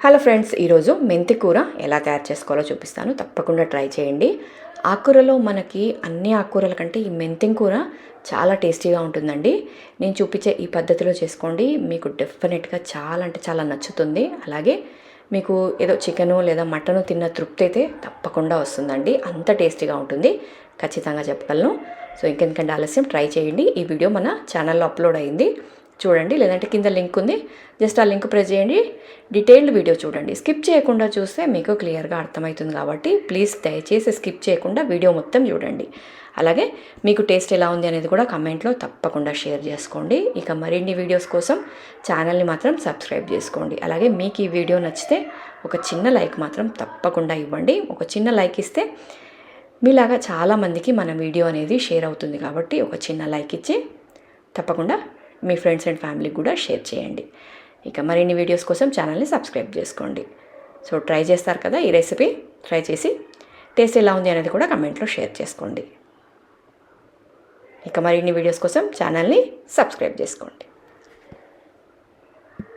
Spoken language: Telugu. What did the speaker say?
హలో ఫ్రెండ్స్, ఈరోజు మెంతి కూర ఎలా తయారు చేసుకోవాలో చూపిస్తాను. తప్పకుండా ట్రై చేయండి. ఆకుకూరలో మనకి అన్ని ఆకుకూరల కంటే ఈ మెంతి కూర చాలా టేస్టీగా ఉంటుందండి. నేను చూపించే ఈ పద్ధతిలో చేసుకోండి, మీకు డెఫినెట్గా చాలా అంటే చాలా నచ్చుతుంది. అలాగే మీకు ఏదో చికెను లేదా మటను తిన్న తృప్తి అయితే తప్పకుండా వస్తుందండి. అంత టేస్టీగా ఉంటుంది, ఖచ్చితంగా చెప్పగలను. సో ఇంకెందుకంటే ఆలస్యం, ట్రై చేయండి. ఈ వీడియో మన ఛానల్లో అప్లోడ్ అయింది, చూడండి. లేదంటే కింద లింక్ ఉంది, జస్ట్ ఆ లింక్ ప్రెస్ చేయండి. డీటెయిల్డ్ వీడియో చూడండి. స్కిప్ చేయకుండా చూస్తే మీకు క్లియర్గా అర్థమవుతుంది. కాబట్టి ప్లీజ్ దయచేసి స్కిప్ చేయకుండా వీడియో మొత్తం చూడండి. అలాగే మీకు టేస్ట్ ఎలా ఉంది అనేది కూడా కమెంట్లో తప్పకుండా షేర్ చేసుకోండి. ఇక మరిన్ని వీడియోస్ కోసం ఛానల్ని మాత్రం సబ్స్క్రైబ్ చేసుకోండి. అలాగే మీకు ఈ వీడియో నచ్చితే ఒక చిన్న లైక్ మాత్రం తప్పకుండా ఇవ్వండి. ఒక చిన్న లైక్ ఇస్తే మీలాగా చాలామందికి మన వీడియో అనేది షేర్ అవుతుంది. కాబట్టి ఒక చిన్న లైక్ ఇచ్చి తప్పకుండా మీ ఫ్రెండ్స్ అండ్ ఫ్యామిలీకి కూడా షేర్ చేయండి. ఇక మరిన్ని వీడియోస్ కోసం ఛానల్ని సబ్స్క్రైబ్ చేసుకోండి. సో ట్రై చేస్తారు కదా ఈ రెసిపీ, ట్రై చేసి టేస్ట్ ఎలా ఉంది అనేది కూడా కమెంట్లో షేర్ చేసుకోండి. ఇక మరిన్ని వీడియోస్ కోసం ఛానల్ని సబ్స్క్రైబ్ చేసుకోండి.